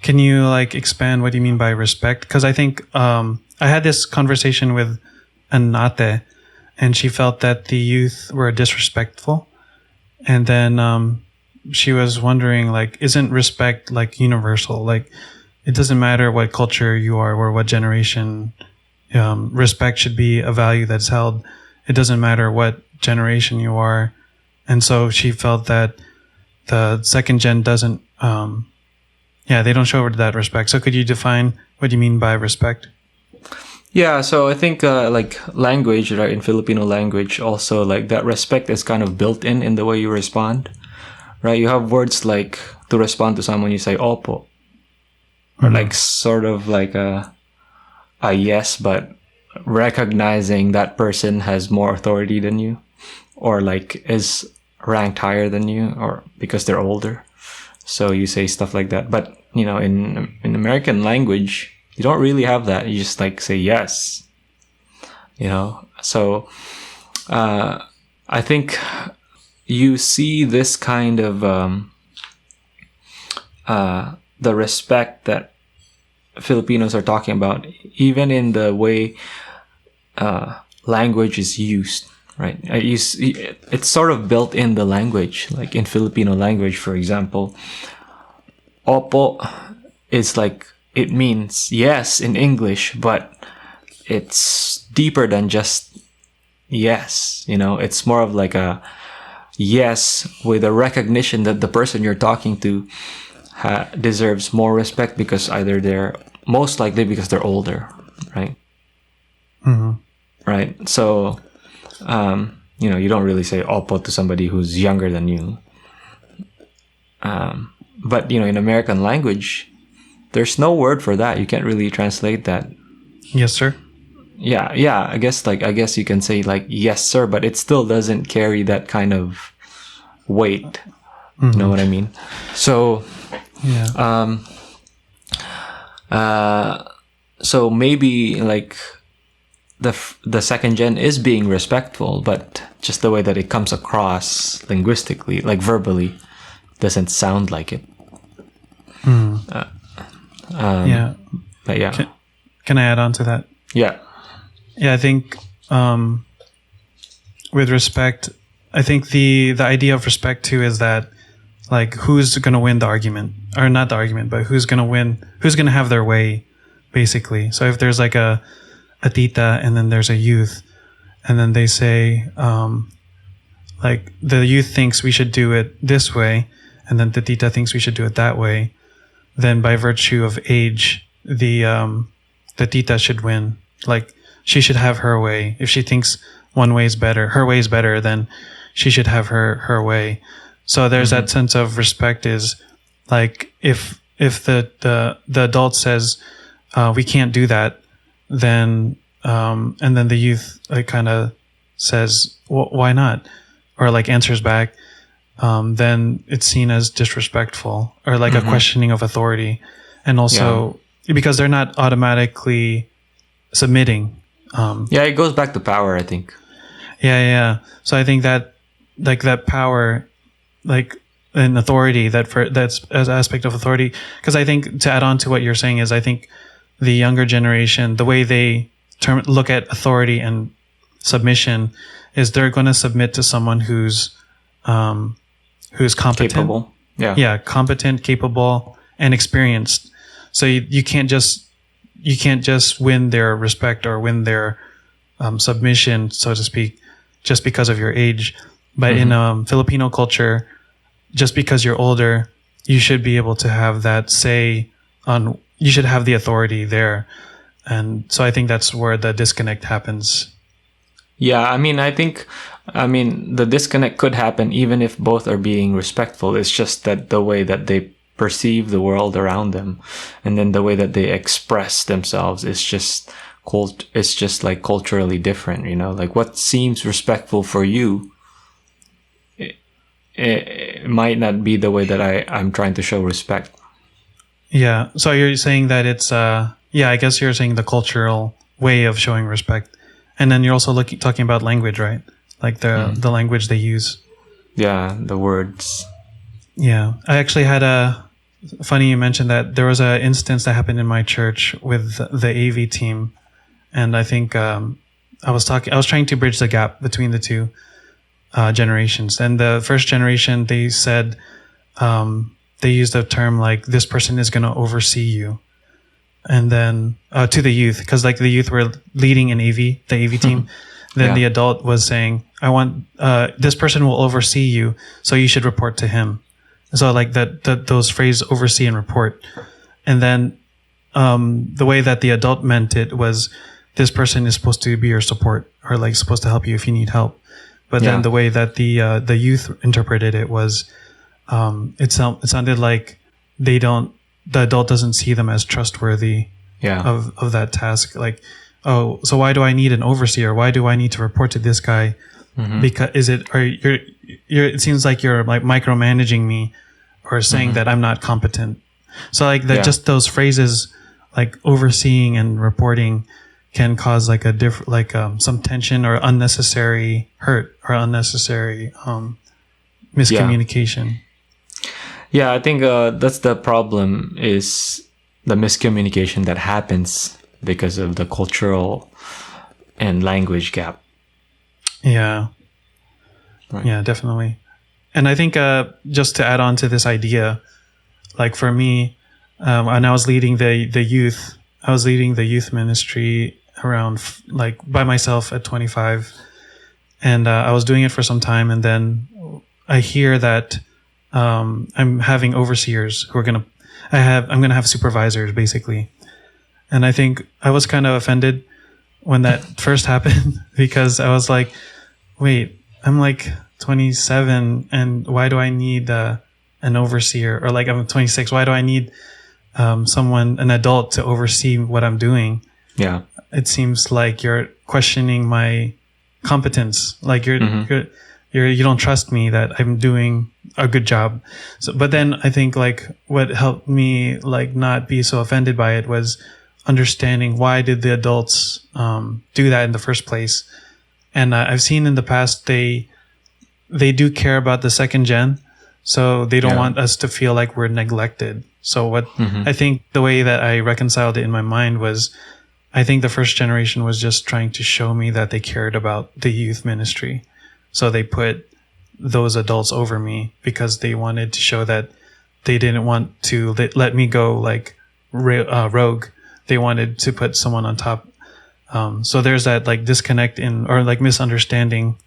Can you like expand what you mean by respect? Because I think I had this conversation with an ate, and she felt that the youth were disrespectful, and then she was wondering, like, isn't respect like universal? Like, it doesn't matter what culture you are or what generation. Respect should be a value that's held. It doesn't matter what generation you are, and so she felt that the second gen doesn't. They don't show that respect. So could you define what you mean by respect? Yeah, so I think like language, right, in Filipino language, also like that respect is kind of built in the way you respond, right? You have words like to respond to someone, you say opo, or like sort of like a yes, but recognizing that person has more authority than you, or like is ranked higher than you, or because they're older. So you say stuff like that. But in American language, you don't really have that. You just like say yes. So I think you see this kind of the respect that Filipinos are talking about, even in the way language is used, right? It's sort of built in the language. Like in Filipino language, for example, opo is like, it means yes in English, but it's deeper than just yes. It's more of like a yes with a recognition that the person you're talking to deserves more respect because either they're most likely because they're older, right? Right. So, you don't really say opo to somebody who's younger than you. But in American language, there's no word for that. You can't really translate that. Yes, sir. Yeah. I guess you can say like yes, sir, but it still doesn't carry that kind of weight. You know what I mean? So, yeah. So maybe like the second gen is being respectful, but just the way that it comes across linguistically, like verbally, doesn't sound like it. Yeah. But yeah. Can I add on to that? Yeah. Yeah, I think with respect, I think the idea of respect too is that like who's going to win the argument, or not the argument, but who's going to win, who's going to have their way, basically. So if there's like a tita and then there's a youth, and then they say like the youth thinks we should do it this way, and then the tita thinks we should do it that way, then by virtue of age, the tita should win. Like she should have her way. If she thinks one way is better, her way is better, then she should have her way. So there's that sense of respect is like if the adult says we can't do that, then and then the youth like kind of says why not, or like answers back, then it's seen as disrespectful or like a questioning of authority, and also because they're not automatically submitting. It goes back to power, I think. Yeah. So I think that like that power, like an authority, that's as aspect of authority. Because I think to add on to what you're saying is I think the younger generation, the way they look at authority and submission is they're going to submit to someone who's competent, capable, competent, capable, and experienced. So you can't just win their respect or win their submission, so to speak, just because of your age. But in Filipino culture, just because you're older, you should be able to have that say on. You should have the authority there, and so I think that's where the disconnect happens. Yeah, I think the disconnect could happen even if both are being respectful. It's just that the way that they perceive the world around them, and then the way that they express themselves is just it's just like culturally different. Like what seems respectful for you, it might not be the way that I'm trying to show respect. Yeah. So you're saying that it's I guess you're saying the cultural way of showing respect, and then you're also talking about language, right? Like the language they use. Yeah, the words. Yeah, I actually had funny you mentioned that. There was an instance that happened in my church with the AV team, and I think I was trying to bridge the gap between the two generations. And the first generation, they said they used a term like, this person is going to oversee you. And then to the youth, because like the youth were leading in the AV team. Then the adult was saying, I want this person will oversee you, so you should report to him. So like that those phrases, oversee and report. And then the way that the adult meant it was, this person is supposed to be your support, or like supposed to help you if you need help. But then the way that the youth interpreted it was, it sounded like the adult doesn't see them as trustworthy of that task. Like, oh, so why do I need an overseer? Why do I need to report to this guy? Because it seems like you're like micromanaging me, or saying that I'm not competent. So like just those phrases, like overseeing and reporting, can cause like some tension or unnecessary hurt or unnecessary miscommunication. Yeah, I think that's the problem, is the miscommunication that happens because of the cultural and language gap. Yeah. Right. Yeah, definitely. And I think just to add on to this idea, like for me, and I was leading the youth ministry around like by myself at 25, and I was doing it for some time, and then I hear that I'm having overseers who I'm gonna have supervisors basically. And I think I was kind of offended when that first happened, because I was like, wait, I'm like 27, and why do I need an overseer? Or like, I'm 26, why do I need an adult to oversee what I'm doing? Yeah. It seems like you're questioning my competence. Like you don't trust me that I'm doing a good job. So, but then I think like what helped me like not be so offended by it was understanding, why did the adults do that in the first place? And I've seen in the past they do care about the second gen, so they don't want us to feel like we're neglected. So what I think the way that I reconciled it in my mind was, I think the first generation was just trying to show me that they cared about the youth ministry. So they put those adults over me because they wanted to show that they didn't want to let me go like rogue. They wanted to put someone on top. So there's that like disconnect or like misunderstanding